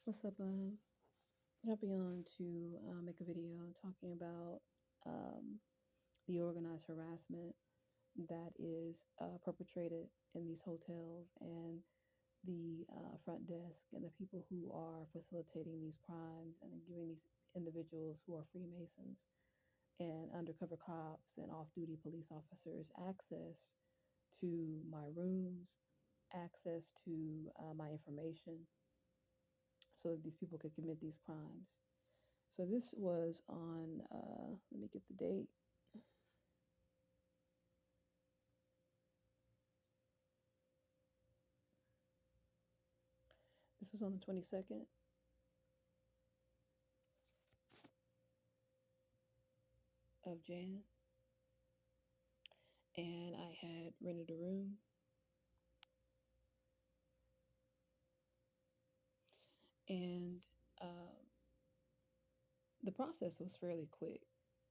What's up? Jumping on to make a video talking about um, the organized harassment that is perpetrated in these hotels and the front desk and the people who are facilitating these crimes and giving these individuals who are Freemasons and undercover cops and off duty police officers access to my rooms, access to my information so that these people could commit these crimes. So this was on, let me get the date. This was on the 22nd of Jan. And I had rented a room. And uh, the process was fairly quick.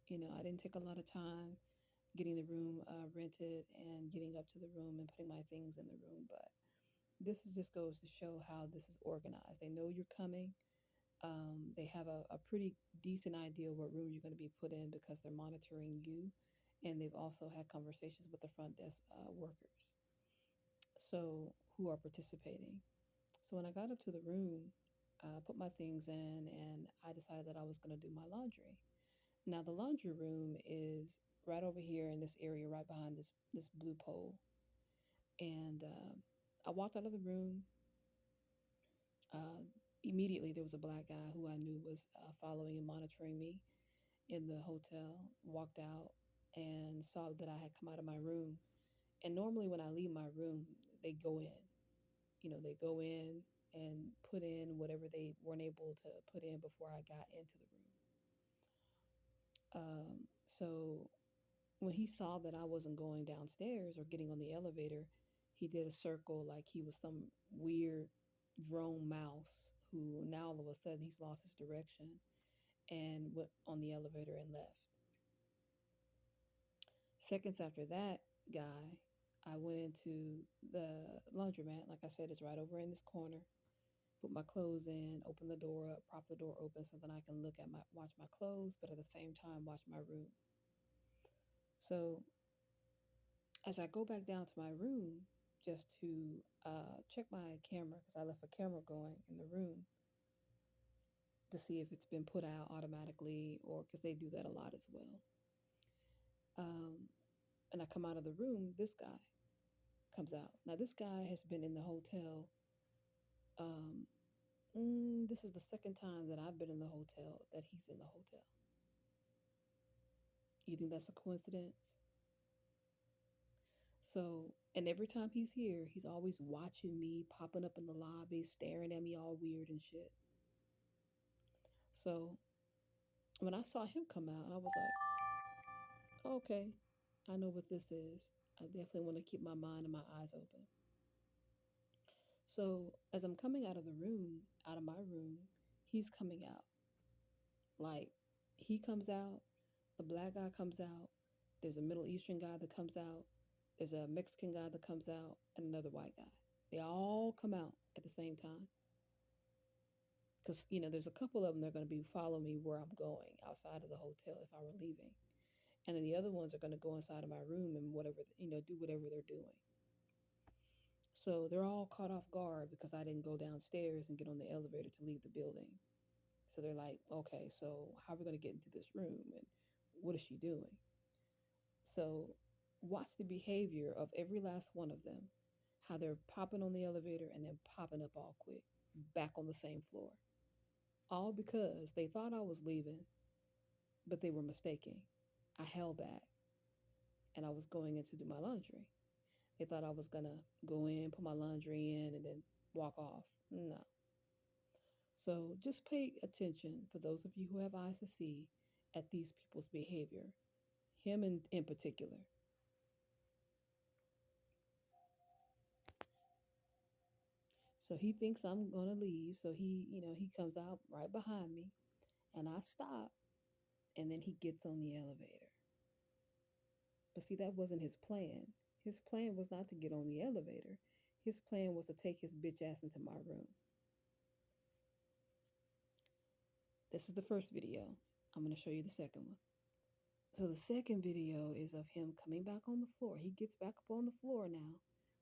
I didn't take a lot of time getting the room rented and getting up to the room and putting my things in the room. But just goes to show how this is organized. They know you're coming. They have a pretty decent idea what room you're going to be put in because they're monitoring you. And they've also had conversations with the front desk workers. So, who are participating. So, when I got up to the room, I put my things in and I decided that I was going to do my laundry. Now, the laundry room is right over here in this area, right behind this blue pole. And I walked out of the room. Uh, Immediately, there was a black guy who I knew was following and monitoring me in the hotel. Walked out and saw that I had come out of my room. And normally, when I leave my room, they go in. They go in and put in whatever they weren't able to put in before I got into the room. So when he saw that I wasn't going downstairs or getting on the elevator, he did a circle like he was some weird drone mouse who now all of a sudden he's lost his direction and went on the elevator and left. Seconds after that guy, I went into the laundromat. Like I said, it's right over in this corner. Put my clothes in, open the door up, prop the door open so that I can watch my clothes, but at the same time watch my room. So as I go back down to my room just to check my camera, because I left a camera going in the room to see if it's been put out automatically or because they do that a lot as well. And I come out of the room, this guy comes out. Now, this guy has been in the hotel. Um, this is the second time that I've been in the hotel that he's in the hotel. You think that's a coincidence? So, and every time he's here, he's always watching me, popping up in the lobby, staring at me all weird and shit. So, when I saw him come out, I was like, okay, I know what this is. I definitely want to keep my mind and my eyes open. So, as I'm coming out of the room, out of my room, he's coming out. Like, he comes out, the black guy comes out, there's a Middle Eastern guy that comes out, there's a Mexican guy that comes out, and another white guy. They all come out at the same time. Because, there's a couple of them that are going to be following me where I'm going outside of the hotel if I were leaving. And then the other ones are going to go inside of my room and do whatever they're doing. So they're all caught off guard because I didn't go downstairs and get on the elevator to leave the building. So they're like, okay, so how are we going to get into this room? And what is she doing? So watch the behavior of every last one of them, how they're popping on the elevator and then popping up all quick, back on the same floor. All because they thought I was leaving, but they were mistaken. I held back and I was going in to do my laundry. They thought I was going to go in, put my laundry in, and then walk off. No. So just pay attention, for those of you who have eyes to see, at these people's behavior, him in particular. So he thinks I'm going to leave. So he comes out right behind me and I stop and then he gets on the elevator. But see, that wasn't his plan. His plan was not to get on the elevator. His plan was to take his bitch ass into my room. This is the first video. I'm going to show you the second one. So the second video is of him coming back on the floor. He gets back up on the floor now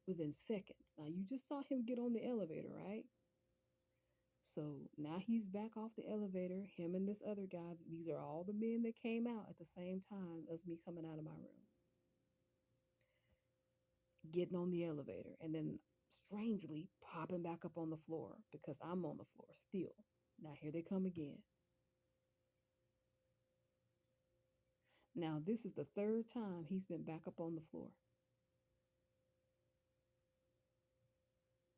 within seconds. Now you just saw him get on the elevator, right? So now he's back off the elevator. Him and this other guy, these are all the men that came out at the same time as me coming out of my room. Getting on the elevator and then strangely popping back up on the floor because I'm on the floor still. Now here they come again. Now this is the third time he's been back up on the floor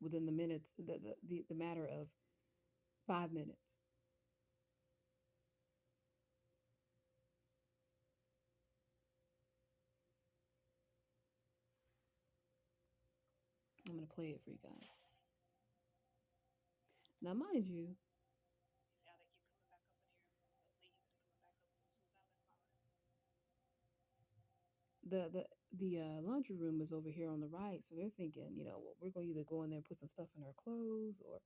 within the minutes, the matter of 5 minutes. I'm gonna play it for you guys. Now, mind you, the laundry room is over here on the right, so they're thinking, well, we're going to either go in there and put some stuff in her clothes or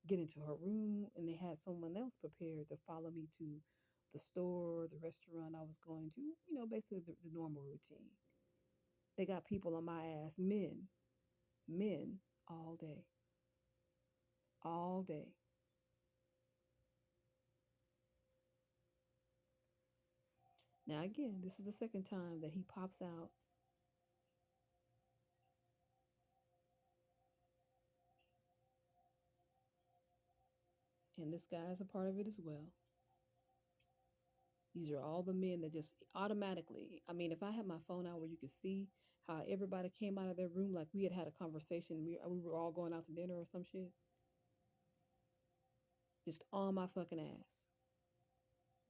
get into her room. And they had someone else prepared to follow me to the store, the restaurant I was going to, basically the normal routine. They got people on my ass, men, all day, all day. Now, again, this is the second time that he pops out. And this guy is a part of it as well. These are all the men that just automatically, I mean, if I had my phone out where you could see how everybody came out of their room like we had a conversation, we were all going out to dinner or some shit, just on my fucking ass.